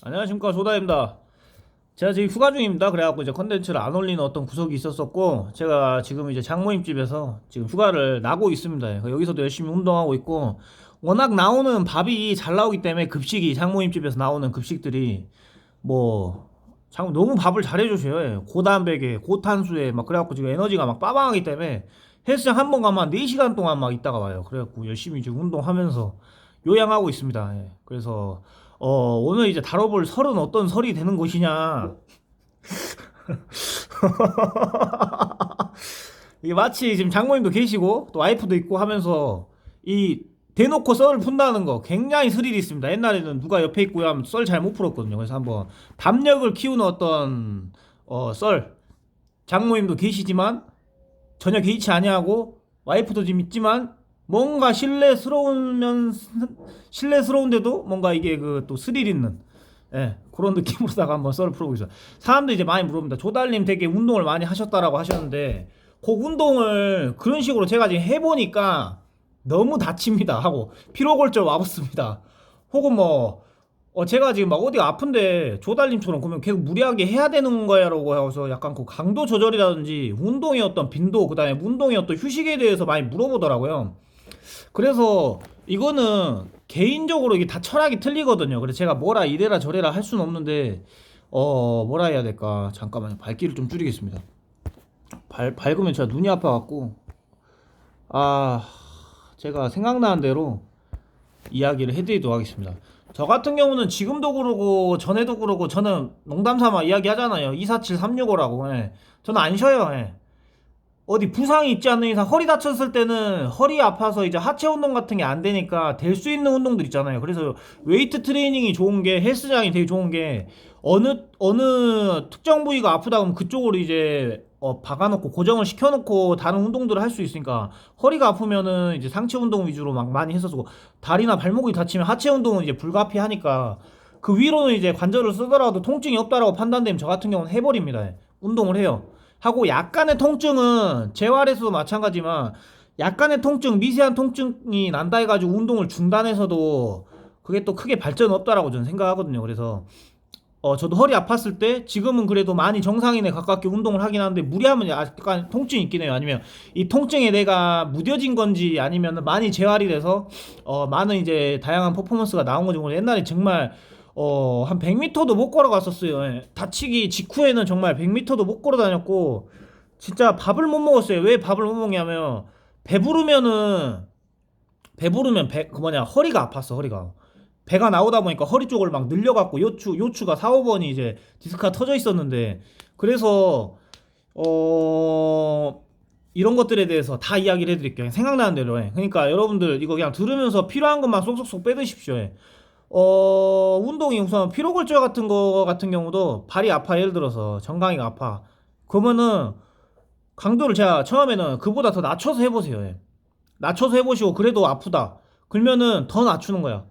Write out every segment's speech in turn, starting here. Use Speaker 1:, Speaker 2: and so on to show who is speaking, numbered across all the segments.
Speaker 1: 안녕하십니까, 조다입니다. 제가 지금 휴가 중입니다. 그래갖고 이제 컨텐츠를 안 올리는 어떤 구석이 있었었고, 제가 지금 이제 장모님집에서 지금 휴가를 나고 있습니다. 여기서도 열심히 운동하고 있고, 워낙 나오는 밥이 잘 나오기 때문에 급식이 장모님집에서 나오는 급식들이 뭐 너무 밥을 잘 해주셔요. 고단백에 고탄수에 막 그래갖고 지금 에너지가 막 빠방하기 때문에 헬스장 한 번 가면 한 4시간 동안 막 있다가 와요. 그래갖고 열심히 지금 운동하면서 요양하고 있습니다. 그래서 오늘 이제 다뤄볼 설은 어떤 설이 되는 것이냐. 이게 마치 지금 장모님도 계시고 또 와이프도 있고 하면서 이 대놓고 썰을 푼다는 거 굉장히 스릴이 있습니다. 옛날에는 누가 옆에 있고 하면 썰 잘 못 풀었거든요. 그래서 한번 담력을 키우는 어떤 썰, 장모님도 계시지만 전혀 개의치 아니하고 와이프도 지금 있지만 뭔가 신뢰스러운데도 뭔가 이게 그 또 스릴 있는 그런 느낌으로다가 한번 썰을 풀어보고 있어요. 사람들이 이제 많이 물어봅니다. 조달님 되게 운동을 많이 하셨다라고 하셨는데 그 운동을 그런 식으로 제가 지금 해보니까 너무 다칩니다 하고 피로골절 와봤습니다. 혹은 뭐 제가 지금 막 어디가 아픈데 조달님처럼 그러면 계속 무리하게 해야 되는 거야라고 해서 약간 그 강도 조절이라든지 운동의 어떤 빈도 그다음에 운동의 어떤 휴식에 대해서 많이 물어보더라고요. 그래서 이거는 개인적으로 이게 다 철학이 틀리거든요. 그래서 제가 뭐라 이래라 저래라 할 수는 없는데 뭐라 해야 될까? 잠깐만요. 밝기를 좀 줄이겠습니다. 밝으면 제가 눈이 아파갖고 제가 생각나는 대로 이야기를 해드리도록 하겠습니다. 저 같은 경우는 지금도 그러고 전에도 그러고 저는 농담 삼아 이야기 하잖아요. 247365라고. 저는 안 쉬어요. 어디 부상이 있지 않는 이상 허리 다쳤을 때는 허리 아파서 이제 하체 운동 같은 게 안 되니까 될 수 있는 운동들 있잖아요. 그래서 웨이트 트레이닝이 좋은 게 헬스장이 되게 좋은 게 어느 특정 부위가 아프다 그러면 그쪽으로 이제 박아놓고 고정을 시켜놓고 다른 운동들을 할 수 있으니까 허리가 아프면은 이제 상체 운동 위주로 막 많이 했었고 다리나 발목이 다치면 하체 운동은 이제 불가피하니까 그 위로는 이제 관절을 쓰더라도 통증이 없다라고 판단되면 저 같은 경우는 해버립니다. 운동을 해요. 하고 약간의 통증은 재활에서도 마찬가지지만 약간의 통증 미세한 통증이 난다 해가지고 운동을 중단해서도 그게 또 크게 발전 없다라고 저는 생각하거든요. 그래서 저도 허리 아팠을 때 지금은 그래도 많이 정상인에 가깝게 운동을 하긴 하는데 무리하면 약간 통증이 있긴 해요. 아니면 이 통증에 내가 무뎌진 건지 아니면 많이 재활이 돼서 많은 이제 다양한 퍼포먼스가 나온 건지 모르겠는데 옛날에 정말 한 100m도 못 걸어갔었어요. 다치기 직후에는 정말 100m도 못 걸어 다녔고 진짜 밥을 못 먹었어요. 왜 밥을 못 먹냐면 배부르면 그 뭐냐 허리가 아팠어. 허리가 배가 나오다 보니까 허리 쪽을 막 늘려갖고 요추가 4, 5번이 이제 디스크가 터져 있었는데 그래서 이런 것들에 대해서 다 이야기를 해드릴게요. 생각나는 대로 그러니까 여러분들 이거 그냥 들으면서 필요한 것만 쏙쏙쏙 빼드십시오. 운동이 우선 피로골절 같은 거 같은 경우도 발이 아파. 예를 들어서 정강이가 아파. 그러면은 강도를 제가 처음에는 그보다 더 낮춰서 해보세요. 낮춰서 해보시고 그래도 아프다. 그러면은 더 낮추는 거야.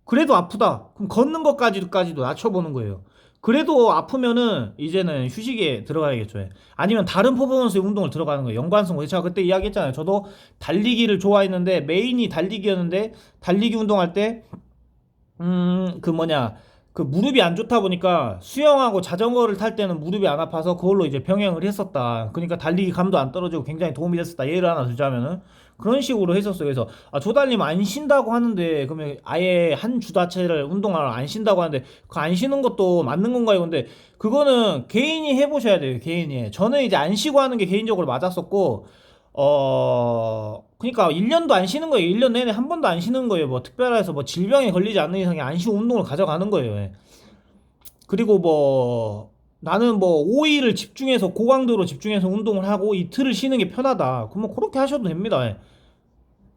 Speaker 1: 그래도 아프다. 그럼 걷는 것까지도 낮춰보는 거예요. 그래도 아프면은 이제는 휴식에 들어가야겠죠. 아니면 다른 퍼포먼스의 운동을 들어가는 거예요. 연관성. 제가 그때 이야기했잖아요. 저도 달리기를 좋아했는데 메인이 달리기였는데 달리기 운동할 때 그 뭐냐 그 무릎이 안 좋다 보니까 수영하고 자전거를 탈 때는 무릎이 안 아파서 그걸로 이제 병행을 했었다. 그러니까 달리기 감도 안 떨어지고 굉장히 도움이 됐었다. 예를 하나 들자면은 그런 식으로 했었어요. 그래서 조달님 안 쉰다고 하는데 그러면 아예 한 주 자체를 운동을 안 쉰다고 하는데 그 안 쉬는 것도 맞는 건가요? 근데 그거는 개인이 해보셔야 돼요. 개인이. 저는 이제 안 쉬고 하는 게 개인적으로 맞았었고 그러니까 1년도 안 쉬는 거예요. 1년 내내 한 번도 안 쉬는 거예요. 뭐 특별해서 뭐 질병에 걸리지 않는 이상이 안 쉬고 운동을 가져가는 거예요. 그리고 뭐 나는 뭐 5일을 집중해서 고강도로 집중해서 운동을 하고 이틀을 쉬는 게 편하다. 그러면 그렇게 하셔도 됩니다.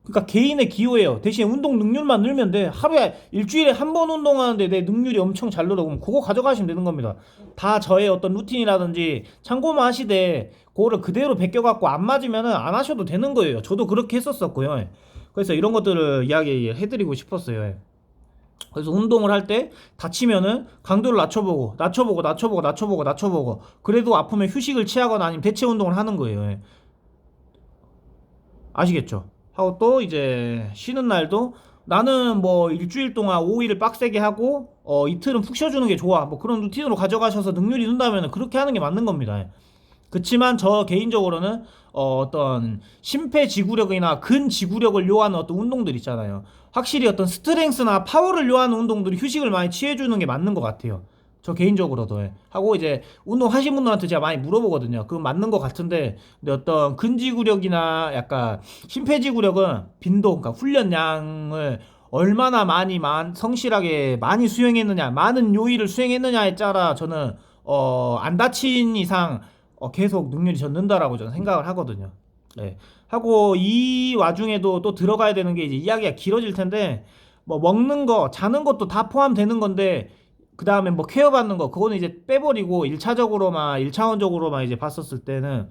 Speaker 1: 그러니까 개인의 기호예요. 대신 운동 능률만 늘면 돼. 하루에 일주일에 한 번 운동하는데 내 능률이 엄청 잘 늘어. 그럼 그거 가져가시면 되는 겁니다. 다 저의 어떤 루틴이라든지 참고만 하시되 그거를 그대로 베껴갖고 안 맞으면은 안 하셔도 되는 거예요. 저도 그렇게 했었었고요. 그래서 이런 것들을 이야기해드리고 싶었어요. 그래서 운동을 할 때 다치면은 강도를 낮춰보고 그래도 아프면 휴식을 취하거나 아니면 대체 운동을 하는 거예요. 아시겠죠? 하고 또 이제 쉬는 날도 나는 뭐 일주일 동안 5일을 빡세게 하고 이틀은 푹 쉬어주는 게 좋아. 뭐 그런 루틴으로 가져가셔서 능률이 든다면 그렇게 하는 게 맞는 겁니다. 그치만 저 개인적으로는 어떤 심폐지구력이나 근지구력을 요하는 어떤 운동들 있잖아요. 확실히 어떤 스트렝스나 파워를 요하는 운동들이 휴식을 많이 취해주는 게 맞는 것 같아요. 저 개인적으로도. 하고 이제 운동 하신 분들한테 제가 많이 물어보거든요. 그건 맞는 것 같은데, 근데 어떤 근지구력이나 약간 심폐지구력은 빈도, 그러니까 훈련량을 얼마나 성실하게 많이 수행했느냐, 많은 요일을 수행했느냐에 따라 저는 안 다친 이상 계속 능률이 젖는다라고 저는 생각을 하거든요. 네. 하고 이 와중에도 또 들어가야 되는 게 이제 이야기가 길어질 텐데, 뭐 먹는 거, 자는 것도 다 포함되는 건데, 그 다음에 뭐 케어 받는 거, 그거는 이제 빼버리고 1차적으로만 1차원적으로만 이제 봤었을 때는,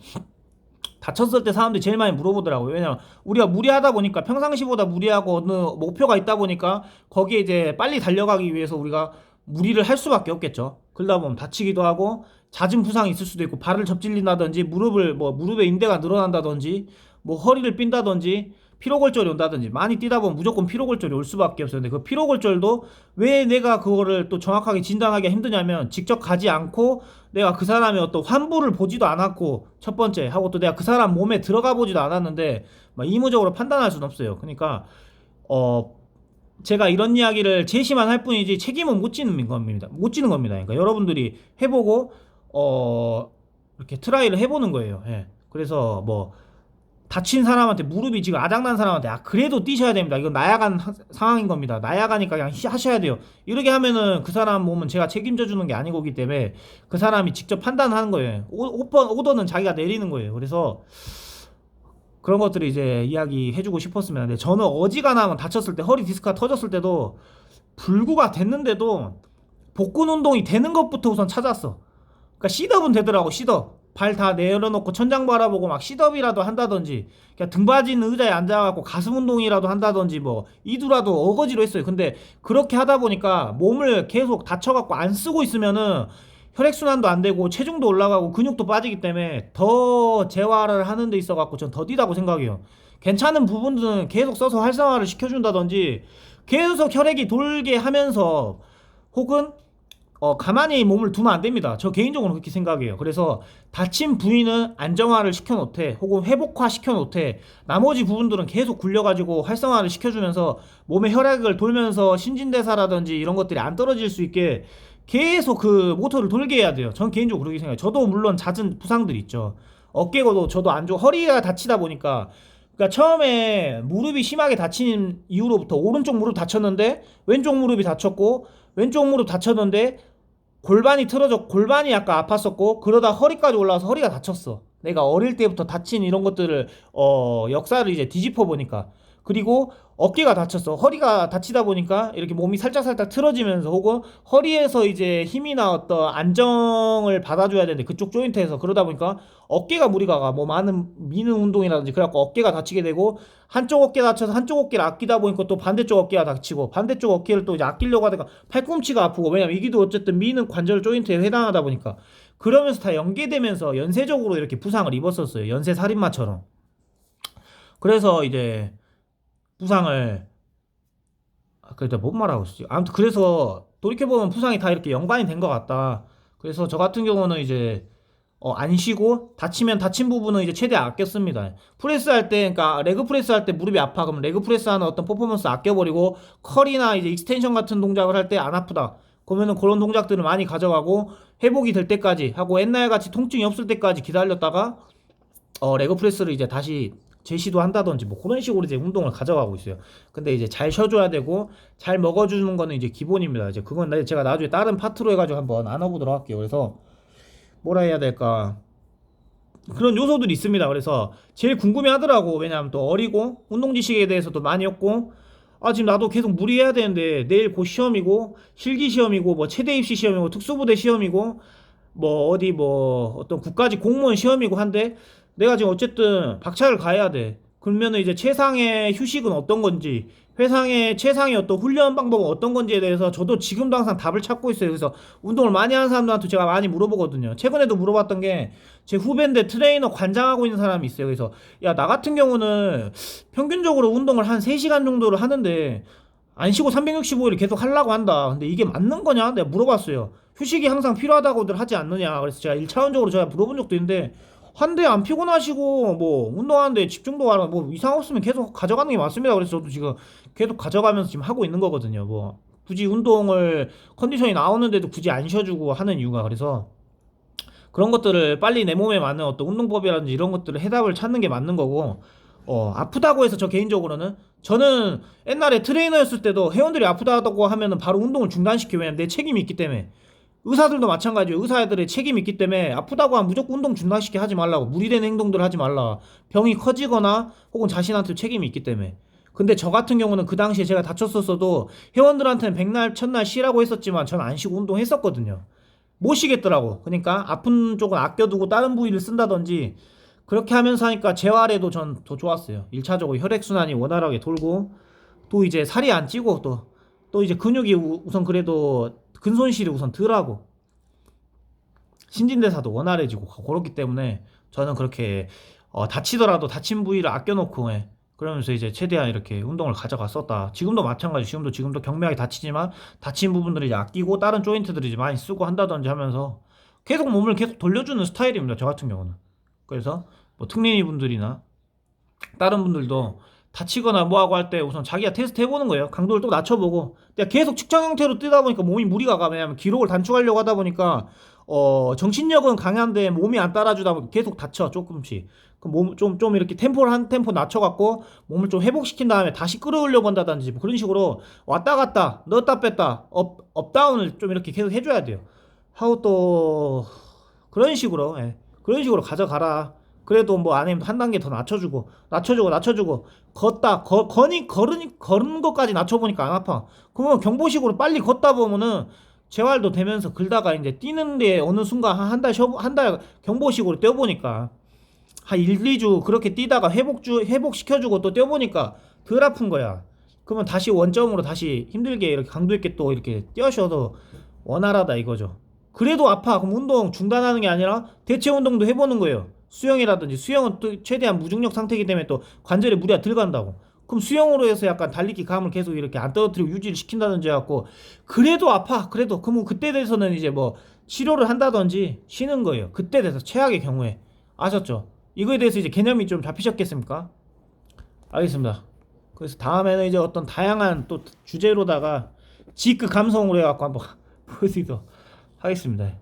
Speaker 1: 다쳤을 때 사람들이 제일 많이 물어보더라고요. 왜냐면 우리가 무리하다 보니까, 평상시보다 무리하고 어느 목표가 있다 보니까 거기에 이제 빨리 달려가기 위해서 우리가 무리를 할 수밖에 없겠죠. 그러다 보면 다치기도 하고 잦은 부상이 있을 수도 있고, 발을 접질린다든지 무릎에 인대가 늘어난다든지 뭐 허리를 삔다든지 피로골절이 온다든지, 많이 뛰다 보면 무조건 피로골절이 올 수밖에 없어요. 근데 그 피로골절도 왜 내가 그거를 또 정확하게 진단하기가 힘드냐면, 직접 가지 않고 내가 그 사람의 어떤 환부를 보지도 않았고, 첫 번째 하고, 또 내가 그 사람 몸에 들어가 보지도 않았는데 막 이무적으로 판단할 수는 없어요. 그러니까 제가 이런 이야기를 제시만 할 뿐이지 책임은 못 지는 겁니다. 못 지는 겁니다. 그러니까 여러분들이 해보고 이렇게 트라이를 해보는 거예요. 그래서 뭐 다친 사람한테, 무릎이 지금 아작난 사람한테 그래도 뛰셔야 됩니다, 이건 나약한 상황인 겁니다, 나약하니까 그냥 하셔야 돼요, 이렇게 하면은 그 사람 몸은 제가 책임져 주는 게 아니기 때문에 그 사람이 직접 판단하는 거예요. 오더는 자기가 내리는 거예요. 그래서 그런 것들을 이제 이야기해주고 싶었습니다. 근데 저는 어지간하면 다쳤을 때, 허리 디스크가 터졌을 때도 불구가 됐는데도 복근 운동이 되는 것부터 우선 찾았어. 그러니까 시덥은 되더라고. 시덥, 발 다 내려놓고 천장 바라보고 막 시덥이라도 한다든지, 그냥 등 빠진 의자에 앉아갖고 가슴 운동이라도 한다든지, 뭐 이두라도 어거지로 했어요. 근데 그렇게 하다 보니까 몸을 계속 다쳐갖고 안 쓰고 있으면은 혈액순환도 안 되고 체중도 올라가고 근육도 빠지기 때문에 더 재활을 하는 데 있어갖고 전 더디다고 생각해요. 괜찮은 부분들은 계속 써서 활성화를 시켜준다든지, 계속 혈액이 돌게 하면서, 혹은 가만히 몸을 두면 안 됩니다. 저 개인적으로 그렇게 생각해요. 그래서 다친 부위는 안정화를 시켜놓되, 혹은 회복화 시켜놓되, 나머지 부분들은 계속 굴려가지고 활성화를 시켜주면서 몸에 혈액을 돌면서 신진대사라든지 이런 것들이 안 떨어질 수 있게 계속 그 모터를 돌게 해야 돼요. 전 개인적으로 그렇게 생각해요. 저도 물론 잦은 부상들이 있죠. 어깨고도 저도 안 좋아. 허리가 다치다 보니까, 그러니까 처음에 무릎이 심하게 다친 이후로부터 오른쪽 무릎 다쳤는데 왼쪽 무릎이 다쳤고, 왼쪽 무릎 다쳤는데 골반이 틀어져, 골반이 약간 아팠었고, 그러다 허리까지 올라와서 허리가 다쳤어. 내가 어릴 때부터 다친 이런 것들을 역사를 이제 뒤집어 보니까. 그리고 어깨가 다쳤어. 허리가 다치다 보니까 이렇게 몸이 살짝살짝 틀어지면서, 혹은 허리에서 이제 힘이나 어떤 안정을 받아줘야 되는데 그쪽 조인트에서, 그러다 보니까 어깨가 무리가 가. 뭐 많은 미는 운동이라든지 그래갖고 어깨가 다치게 되고, 한쪽 어깨 다쳐서 한쪽 어깨를 아끼다 보니까 또 반대쪽 어깨가 다치고, 반대쪽 어깨를 또 이제 아끼려고 하다가 팔꿈치가 아프고, 왜냐면 이기도 어쨌든 미는 관절 조인트에 해당하다 보니까, 그러면서 다 연계되면서 연쇄적으로 이렇게 부상을 입었었어요. 연쇄 살인마처럼. 그래서 이제 부상을, 그래도 뭔 말하고 있지? 아무튼 그래서 돌이켜보면 부상이 다 이렇게 연관이 된 것 같다. 그래서 저 같은 경우는 이제 안 쉬고, 다치면 다친 부분은 이제 최대 아꼈습니다. 프레스 할 때, 그러니까 레그 프레스 할 때 무릎이 아파, 그러면 레그 프레스 하는 어떤 퍼포먼스 아껴버리고, 컬이나 이제 익스텐션 같은 동작을 할 때 안 아프다, 그러면은 그런 동작들을 많이 가져가고, 회복이 될 때까지 하고, 옛날같이 통증이 없을 때까지 기다렸다가 레그 프레스를 이제 다시 재시도한다든지, 뭐 그런 식으로 이제 운동을 가져가고 있어요. 근데 이제 잘 쉬어줘야 되고 잘 먹어주는 거는 이제 기본입니다. 이제 그건 제가 나중에 다른 파트로 해가지고 한번 나눠보도록 할게요. 그래서 뭐라 해야 될까, 그런 요소들이 있습니다. 그래서 제일 궁금해 하더라고. 왜냐하면 또 어리고 운동 지식에 대해서도 많이 없고, 지금 나도 계속 무리해야 되는데 내일 곧 시험이고, 실기 시험이고, 뭐 체대 입시 시험이고, 특수부대 시험이고, 뭐 어디 뭐 어떤 국가직 공무원 시험이고 한데, 내가 지금 어쨌든 박차를 가야 돼. 그러면은 이제 최상의 휴식은 어떤 건지, 회상의 최상의 어떤 훈련 방법은 어떤 건지에 대해서 저도 지금도 항상 답을 찾고 있어요. 그래서 운동을 많이 하는 사람들한테 제가 많이 물어보거든요. 최근에도 물어봤던 게, 제 후배인데 트레이너 관장하고 있는 사람이 있어요. 그래서 야, 나 같은 경우는 평균적으로 운동을 한 3시간 정도를 하는데 안 쉬고 365일 계속 하려고 한다. 근데 이게 맞는 거냐? 내가 물어봤어요. 휴식이 항상 필요하다고들 하지 않느냐. 그래서 제가 1차원적으로 제가 물어본 적도 있는데, 한데 안 피곤하시고 뭐 운동하는데 집중도 하는 뭐 이상 없으면 계속 가져가는 게 맞습니다. 그래서 저도 지금 계속 가져가면서 지금 하고 있는 거거든요. 뭐 굳이 운동을 컨디션이 나오는데도 굳이 안 쉬어주고 하는 이유가, 그래서 그런 것들을 빨리 내 몸에 맞는 어떤 운동법이라든지 이런 것들을 해답을 찾는 게 맞는 거고, 아프다고 해서 저 개인적으로는, 저는 옛날에 트레이너였을 때도 회원들이 아프다고 하면은 바로 운동을 중단시켜요. 왜냐면 내 책임이 있기 때문에. 의사들도 마찬가지예요. 의사들의 책임이 있기 때문에 아프다고 하면 무조건 운동 중단시켜 하지 말라고, 무리된 행동들 하지 말라. 병이 커지거나 혹은 자신한테 책임이 있기 때문에. 근데 저 같은 경우는 그 당시에 제가 다쳤었어도 회원들한테는 백날 첫날 쉬라고 했었지만 저는 안 쉬고 운동했었거든요. 못 쉬겠더라고. 그러니까 아픈 쪽은 아껴두고 다른 부위를 쓴다든지 그렇게 하면서 하니까 재활에도 전 더 좋았어요. 1차적으로 혈액순환이 원활하게 돌고, 또 이제 살이 안 찌고, 또 이제 근육이 우선 그래도 근손실이 우선 덜하고 신진대사도 원활해지고 그렇기 때문에 저는 그렇게 다치더라도 다친 부위를 아껴놓고, 그러면서 이제 최대한 이렇게 운동을 가져갔었다. 지금도 마찬가지. 지금도 경미하게 다치지만 다친 부분들을 이제 아끼고 다른 조인트들을 이제 많이 쓰고 한다든지 하면서 계속 몸을 계속 돌려주는 스타일입니다. 저 같은 경우는. 그래서 뭐 특린이 분들이나 다른 분들도 다치거나 뭐하고 할 때 우선 자기가 테스트 해보는 거예요. 강도를 또 낮춰보고. 내가 계속 측정 형태로 뛰다 보니까 몸이 무리가 가. 왜냐면 기록을 단축하려고 하다 보니까 정신력은 강한데 몸이 안 따라주다 보니까 계속 다쳐, 조금씩. 그럼 좀 이렇게 템포를 한 템포 낮춰갖고 몸을 좀 회복시킨 다음에 다시 끌어올려 본다든지 뭐 그런 식으로 왔다 갔다 넣었다 뺐다 업다운을 좀 이렇게 계속 해줘야 돼요. 하고 또 그런 식으로, 그런 식으로 가져가라. 그래도 뭐 아니면 한 단계 더 낮춰주고 걷다 걸은 것까지 낮춰보니까 안 아파. 그러면 경보식으로 빨리 걷다 보면은 재활도 되면서 걸다가 이제 뛰는데 어느 순간 한 달 경보식으로 뛰어보니까 한 1, 2주 그렇게 뛰다가 회복시켜주고 또 뛰어보니까 덜 아픈 거야. 그러면 다시 원점으로 다시 힘들게 이렇게 강도 있게 또 이렇게 뛰어셔도 원활하다 이거죠. 그래도 아파. 그럼 운동 중단하는 게 아니라 대체 운동도 해보는 거예요. 수영이라든지, 수영은 또 최대한 무중력 상태이기 때문에 또 관절에 무리가 들어간다고. 그럼 수영으로 해서 약간 달리기 감을 계속 이렇게 안 떨어뜨리고 유지를 시킨다든지 해갖고, 그래도 아파. 그래도 그러면 그때 돼서는 이제 뭐 치료를 한다든지 쉬는 거예요. 그때 돼서 최악의 경우에. 아셨죠? 이거에 대해서 이제 개념이 좀 잡히셨겠습니까? 알겠습니다. 그래서 다음에는 이제 어떤 다양한 또 주제로다가 지극 감성으로 해갖고 한번 볼 수 있도록 하겠습니다.